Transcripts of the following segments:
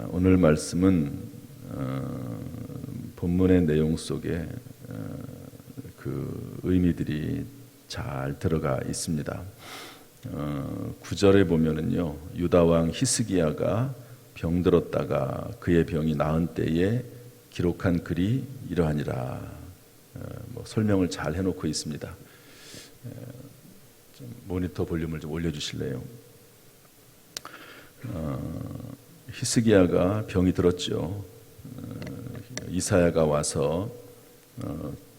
오늘 말씀은 본문의 내용 속에 그 의미들이 잘 들어가 있습니다. 9절에 보면은요, 유다 왕 히스기야가 병들었다가 그의 병이 나은 때에 기록한 글이 이러하니라. 설명을 잘 해놓고 있습니다. 좀 모니터 볼륨을 좀 올려주실래요? 히스기야가 병이 들었죠. 이사야가 와서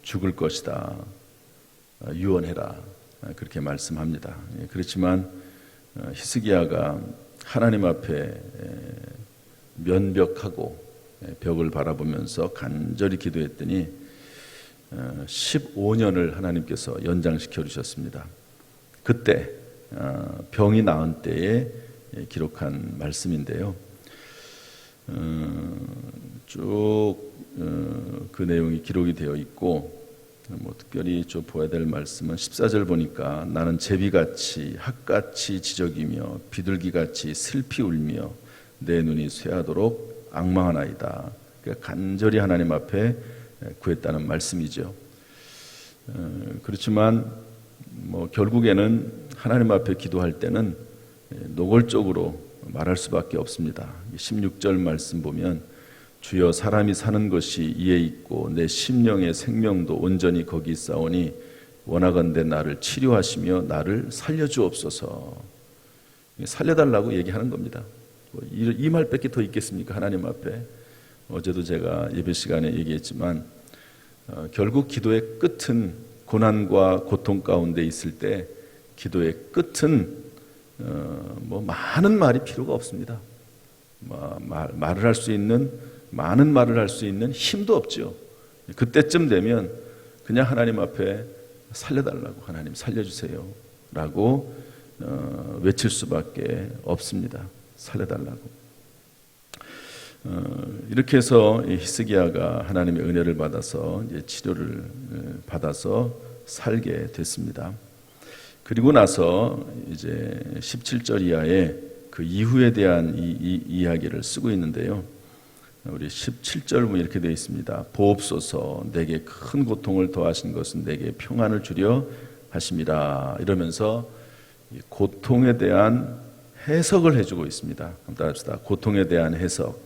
죽을 것이다, 유언해라, 그렇게 말씀합니다. 그렇지만 히스기야가 하나님 앞에 면벽하고 벽을 바라보면서 간절히 기도했더니 15년을 하나님께서 연장시켜 주셨습니다. 그때 병이 나은 때에 기록한 말씀인데요. 쭉 그 내용이 기록이 되어 있고, 특별히 좀 보아야 될 말씀은 14절 보니까 나는 제비같이 학같이 지저귀며 비둘기같이 슬피 울며 내 눈이 쇠하도록 앙망하나이다. 그러니까 간절히 하나님 앞에 구했다는 말씀이죠. 그렇지만 결국에는 하나님 앞에 기도할 때는 노골적으로 말할 수밖에 없습니다. 16절 말씀 보면 주여 사람이 사는 것이 이에 있고 내 심령의 생명도 온전히 거기 있사오니 원하건대 나를 치료하시며 나를 살려주옵소서. 살려달라고 얘기하는 겁니다. 이 말밖에 더 있겠습니까? 하나님 앞에. 어제도 제가 예배 시간에 얘기했지만 결국 기도의 끝은 고난과 고통 가운데 있을 때 기도의 끝은 많은 말이 필요가 없습니다. 말을 할 수 있는, 많은 말을 할 수 있는 힘도 없죠. 그때쯤 되면 그냥 하나님 앞에 살려달라고, 하나님 살려주세요 라고 외칠 수밖에 없습니다. 살려달라고. 이렇게 해서 히스기야가 하나님의 은혜를 받아서 이제 치료를 받아서 살게 됐습니다. 그리고 나서 이제 17절 이하에 그 이후에 대한 이야기를 쓰고 있는데요. 우리 17절 보면 이렇게 되어 있습니다. 보옵소서 내게 큰 고통을 더하신 것은 내게 평안을 주려 하심이라. 이러면서 고통에 대한 해석을 해주고 있습니다. 한번 따라합시다. 고통에 대한 해석.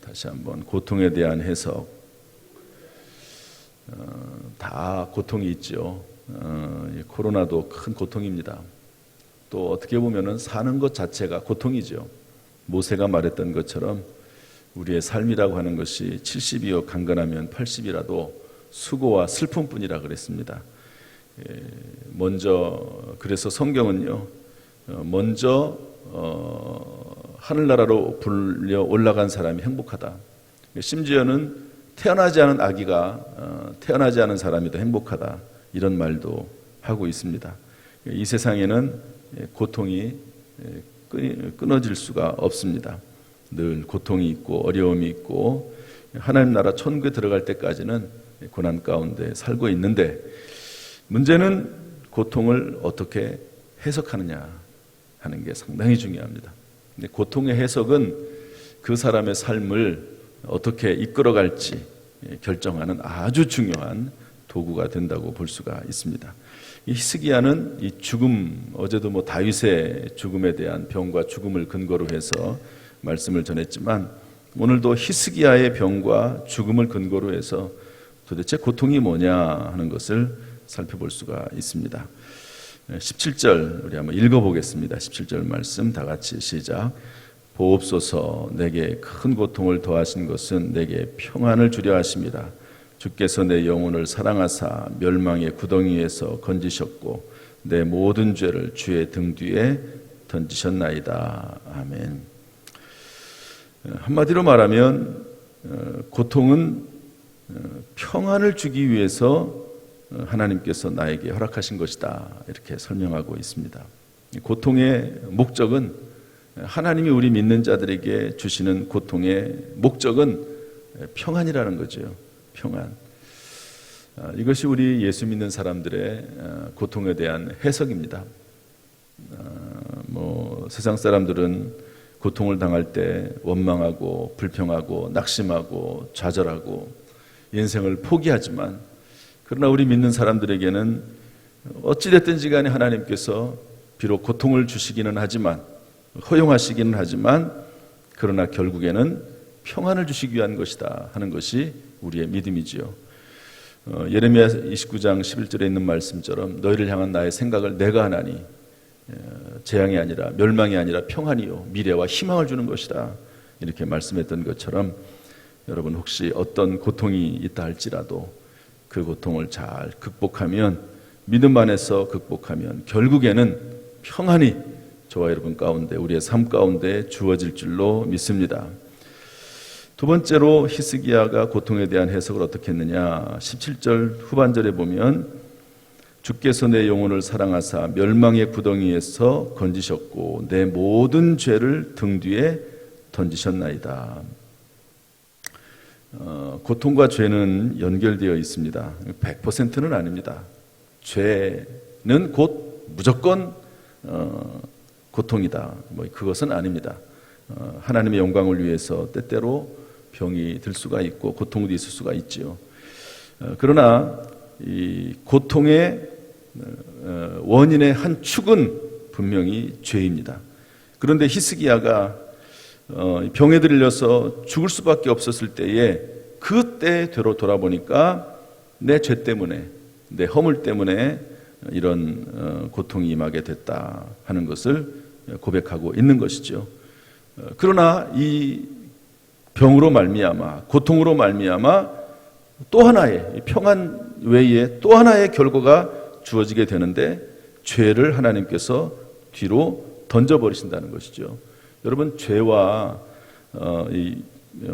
다시 한번 고통에 대한 해석. 다 고통이 있죠. 코로나도 큰 고통입니다. 또 어떻게 보면은 사는 것 자체가 고통이죠. 모세가 말했던 것처럼 우리의 삶이라고 하는 것이 70이요 강건하면 80이라도 수고와 슬픔뿐이라 그랬습니다. 그래서 성경은요, 먼저 하늘나라로 불려 올라간 사람이 행복하다. 심지어는 태어나지 않은 아기가 태어나지 않은 사람이 더 행복하다, 이런 말도 하고 있습니다. 이 세상에는 고통이 끊어질 수가 없습니다. 늘 고통이 있고 어려움이 있고 하나님 나라 천국에 들어갈 때까지는 고난 가운데 살고 있는데, 문제는 고통을 어떻게 해석하느냐 하는 게 상당히 중요합니다. 근데 고통의 해석은 그 사람의 삶을 어떻게 이끌어갈지 결정하는 아주 중요한 도구가 된다고 볼 수가 있습니다. 이 히스기야는 이 죽음, 어제도 다윗의 죽음에 대한 병과 죽음을 근거로 해서 말씀을 전했지만, 오늘도 히스기야의 병과 죽음을 근거로 해서 도대체 고통이 뭐냐 하는 것을 살펴볼 수가 있습니다. 17절 우리 한번 읽어보겠습니다. 17절 말씀 다 같이 시작. 보옵소서 내게 큰 고통을 더하신 것은 내게 평안을 주려 하심이라. 주께서 내 영혼을 사랑하사 멸망의 구덩이에서 건지셨고 내 모든 죄를 주의 등 뒤에 던지셨나이다. 아멘. 한마디로 말하면 고통은 평안을 주기 위해서 하나님께서 나에게 허락하신 것이다, 이렇게 설명하고 있습니다. 고통의 목적은, 하나님이 우리 믿는 자들에게 주시는 고통의 목적은 평안이라는 거죠. 평안. 이것이 우리 예수 믿는 사람들의 고통에 대한 해석입니다. 세상 사람들은 고통을 당할 때 원망하고 불평하고 낙심하고 좌절하고 인생을 포기하지만, 그러나 우리 믿는 사람들에게는 어찌됐든지 간에 하나님께서 비록 고통을 주시기는 하지만, 허용하시기는 하지만, 그러나 결국에는 평안을 주시기 위한 것이다 하는 것이 우리의 믿음이지요. 예레미야 29장 11절에 있는 말씀처럼 너희를 향한 나의 생각을 내가 하나니 재앙이 아니라 멸망이 아니라 평안이요 미래와 희망을 주는 것이다, 이렇게 말씀했던 것처럼, 여러분 혹시 어떤 고통이 있다 할지라도 그 고통을 잘 극복하면, 믿음 안에서 극복하면 결국에는 평안이 저와 여러분 가운데, 우리의 삶 가운데 주어질 줄로 믿습니다. 두 번째로 히스기야가 고통에 대한 해석을 어떻게 했느냐, 17절 후반절에 보면 주께서 내 영혼을 사랑하사 멸망의 구덩이에서 건지셨고 내 모든 죄를 등 뒤에 던지셨나이다. 고통과 죄는 연결되어 있습니다. 100%는 아닙니다. 죄는 곧 무조건 고통이다, 그것은 아닙니다. 하나님의 영광을 위해서 때때로 병이 들 수가 있고 고통도 있을 수가 있지요. 그러나 이 고통의 원인의 한 축은 분명히 죄입니다. 그런데 히스기야가 병에 들려서 죽을 수밖에 없었을 때에, 그때 되로 돌아보니까 내 죄 때문에, 내 허물 때문에 이런 고통이 임하게 됐다 하는 것을 고백하고 있는 것이죠. 그러나 이 병으로 말미암아, 고통으로 말미암아 또 하나의 평안 외에 또 하나의 결과가 주어지게 되는데, 죄를 하나님께서 뒤로 던져버리신다는 것이죠. 여러분, 죄와 이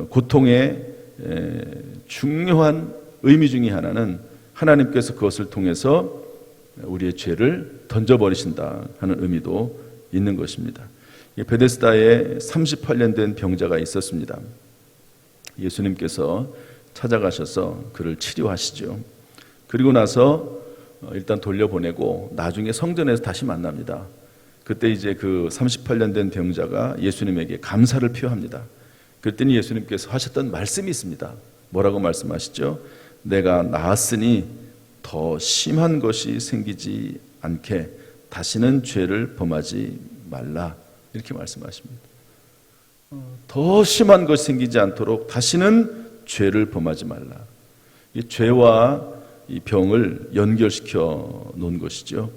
고통의 중요한 의미 중에 하나는 하나님께서 그것을 통해서 우리의 죄를 던져버리신다 하는 의미도 있는 것입니다. 베데스다에 38년 된 병자가 있었습니다. 예수님께서 찾아가셔서 그를 치료하시죠. 그리고 나서 일단 돌려보내고 나중에 성전에서 다시 만납니다. 그때 이제 그 38년 된 병자가 예수님에게 감사를 표합니다. 그랬더니 예수님께서 하셨던 말씀이 있습니다. 뭐라고 말씀하시죠? 내가 나았으니 더 심한 것이 생기지 않게 다시는 죄를 범하지 말라, 이렇게 말씀하십니다. 더 심한 것이 생기지 않도록 다시는 죄를 범하지 말라. 이 죄와 이 병을 연결시켜 놓은 것이죠.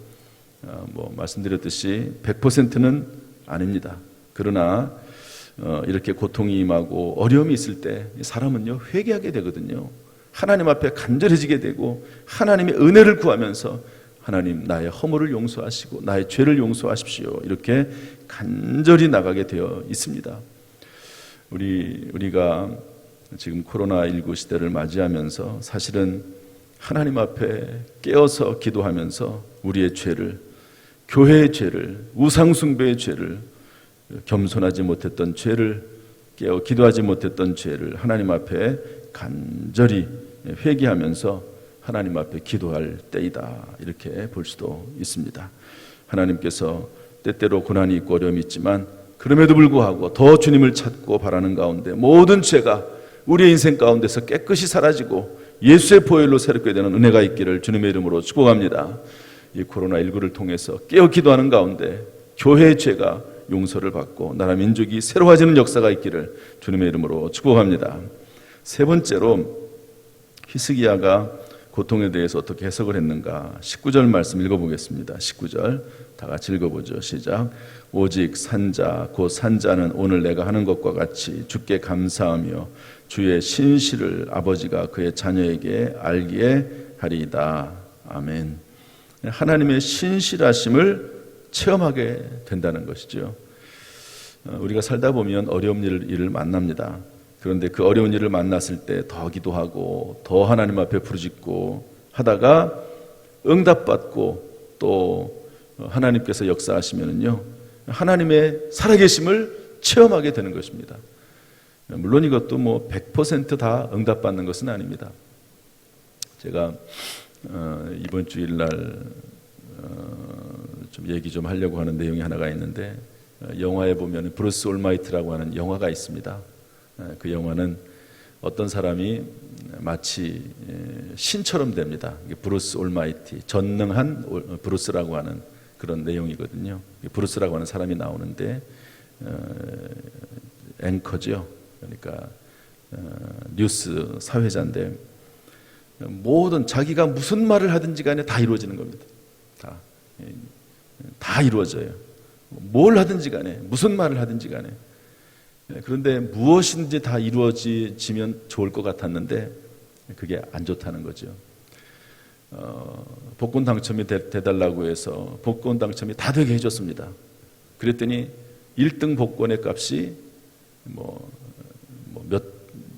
말씀드렸듯이 100%는 아닙니다. 그러나 이렇게 고통이 임하고 어려움이 있을 때 사람은요 회개하게 되거든요. 하나님 앞에 간절해지게 되고 하나님의 은혜를 구하면서 하나님, 나의 허물을 용서하시고 나의 죄를 용서하십시오, 이렇게 간절히 나가게 되어 있습니다. 우리가 지금 코로나19 시대를 맞이하면서 사실은 하나님 앞에 깨어서 기도하면서 우리의 죄를, 교회의 죄를, 우상숭배의 죄를, 겸손하지 못했던 죄를, 깨어 기도하지 못했던 죄를 하나님 앞에 간절히 회개하면서 하나님 앞에 기도할 때이다, 이렇게 볼 수도 있습니다. 하나님께서 때때로 고난이 있고 어려움이 있지만 그럼에도 불구하고 더 주님을 찾고 바라는 가운데 모든 죄가 우리의 인생 가운데서 깨끗이 사라지고 예수의 보혈로 새롭게 되는 은혜가 있기를 주님의 이름으로 축복합니다. 이 코로나19를 통해서 깨어 기도하는 가운데 교회의 죄가 용서를 받고 나라 민족이 새로워지는 역사가 있기를 주님의 이름으로 축복합니다. 세 번째로 히스기야가 고통에 대해서 어떻게 해석을 했는가, 19절 말씀 읽어보겠습니다. 19절 다 같이 읽어보죠. 시작. 오직 산자 곧 산자는 오늘 내가 하는 것과 같이 주께 감사하며 주의 신실을 아버지가 그의 자녀에게 알게 하리이다. 아멘. 하나님의 신실하심을 체험하게 된다는 것이죠. 우리가 살다 보면 어려운 일을 만납니다. 그런데 그 어려운 일을 만났을 때 더 기도하고 더 하나님 앞에 부르짖고 하다가 응답받고 또 하나님께서 역사하시면은요, 하나님의 살아계심을 체험하게 되는 것입니다. 물론 이것도 100% 응답받는 것은 아닙니다. 제가 이번 주일날 좀 얘기 좀 하려고 하는 내용이 하나가 있는데, 영화에 보면 브루스 올마이트라고 하는 영화가 있습니다. 그 영화는 어떤 사람이 마치 신처럼 됩니다. 브루스 올마이티, 전능한 브루스라고 하는 그런 내용이거든요. 브루스라고 하는 사람이 나오는데 앵커죠. 그러니까 뉴스 사회자인데 모든 자기가 무슨 말을 하든지 간에 다 이루어지는 겁니다. 다 이루어져요. 뭘 하든지 간에 무슨 말을 하든지 간에. 그런데 무엇인지 다 이루어지면 좋을 것 같았는데 그게 안 좋다는 거죠. 복권 당첨이 돼달라고 해서 복권 당첨이 다 되게 해줬습니다. 그랬더니 1등 복권의 값이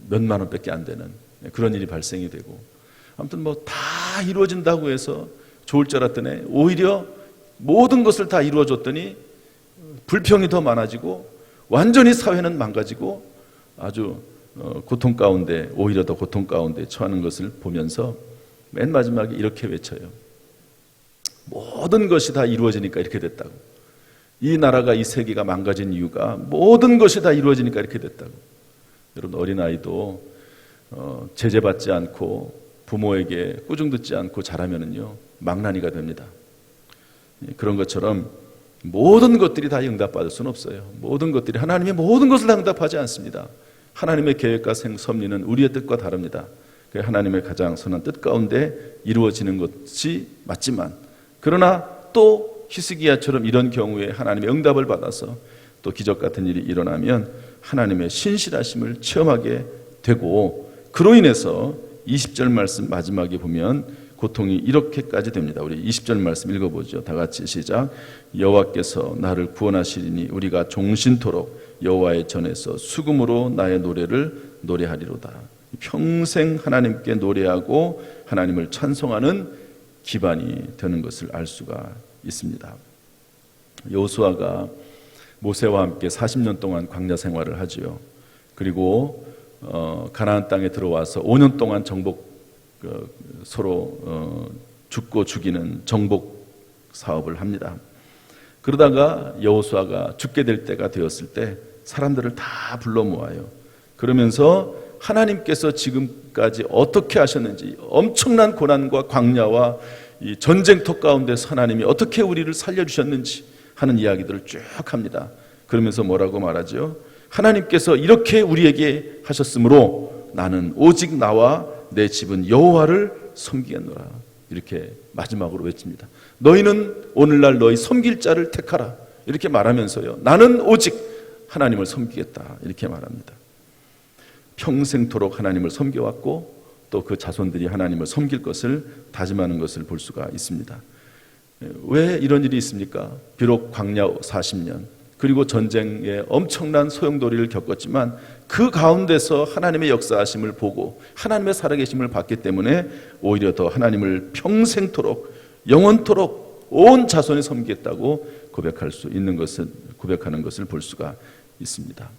몇만 원밖에 안 되는 그런 일이 발생이 되고, 아무튼 다 이루어진다고 해서 좋을 줄 알았더니 오히려 모든 것을 다 이루어줬더니 불평이 더 많아지고 완전히 사회는 망가지고 아주 고통 가운데, 오히려 더 고통 가운데 처하는 것을 보면서 맨 마지막에 이렇게 외쳐요. 모든 것이 다 이루어지니까 이렇게 됐다고. 이 나라가, 이 세계가 망가진 이유가 모든 것이 다 이루어지니까 이렇게 됐다고. 여러분, 어린아이도 제재받지 않고 부모에게 꾸중 듣지 않고 자라면은요 망나니가 됩니다. 그런 것처럼 모든 것들이 다 응답받을 수는 없어요. 모든 것들이, 하나님의 모든 것을 다 응답하지 않습니다. 하나님의 계획과 섭리는 우리의 뜻과 다릅니다. 하나님의 가장 선한 뜻 가운데 이루어지는 것이 맞지만, 그러나 또 히스기야처럼 이런 경우에 하나님의 응답을 받아서 또 기적 같은 일이 일어나면 하나님의 신실하심을 체험하게 되고, 그로 인해서 20절 말씀 마지막에 보면 고통이 이렇게까지 됩니다. 우리 20절 말씀 읽어보죠. 다 같이 시작. 여호와께서 나를 구원하시리니 우리가 종신토록 여호와의 전에서 수금으로 나의 노래를 노래하리로다. 평생 하나님께 노래하고 하나님을 찬송하는 기반이 되는 것을 알 수가 있습니다. 여호수아가 모세와 함께 40년 동안 광야 생활을 하지요. 그리고 가나안 땅에 들어와서 5년 동안 서로 죽고 죽이는 정복 사업을 합니다. 그러다가 여호수아가 죽게 될 때가 되었을 때 사람들을 다 불러 모아요. 그러면서 하나님께서 지금까지 어떻게 하셨는지, 엄청난 고난과 광야와 이 전쟁터 가운데서 하나님이 어떻게 우리를 살려주셨는지 하는 이야기들을 쭉 합니다. 그러면서 뭐라고 말하죠? 하나님께서 이렇게 우리에게 하셨으므로 나는 오직 나와 내 집은 여호와를 섬기겠노라. 이렇게 마지막으로 외칩니다. 너희는 오늘날 너희 섬길 자를 택하라. 이렇게 말하면서요, 나는 오직 하나님을 섬기겠다. 이렇게 말합니다. 평생토록 하나님을 섬겨왔고 또 그 자손들이 하나님을 섬길 것을 다짐하는 것을 볼 수가 있습니다. 왜 이런 일이 있습니까? 비록 광야 40년 그리고 전쟁에 엄청난 소용돌이를 겪었지만 그 가운데서 하나님의 역사하심을 보고 하나님의 살아계심을 봤기 때문에 오히려 더 하나님을 평생토록 영원토록 온 자손이 섬기겠다고 고백하는 것을 볼 수가 있습니다.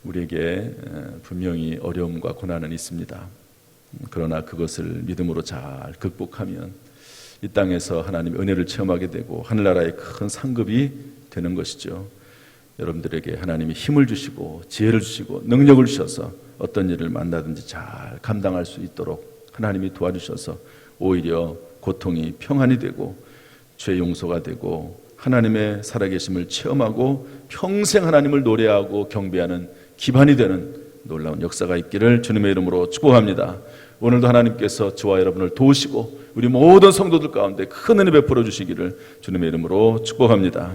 우리에게 분명히 어려움과 고난은 있습니다. 그러나 그것을 믿음으로 잘 극복하면 이 땅에서 하나님의 은혜를 체험하게 되고 하늘나라의 큰 상급이 되는 것이죠. 여러분들에게 하나님이 힘을 주시고 지혜를 주시고 능력을 주셔서 어떤 일을 만나든지 잘 감당할 수 있도록 하나님이 도와주셔서 오히려 고통이 평안이 되고 죄 용서가 되고 하나님의 살아계심을 체험하고 평생 하나님을 노래하고 경배하는 기반이 되는 놀라운 역사가 있기를 주님의 이름으로 축복합니다. 오늘도 하나님께서 저와 여러분을 도우시고 우리 모든 성도들 가운데 큰 은혜 베풀어 주시기를 주님의 이름으로 축복합니다.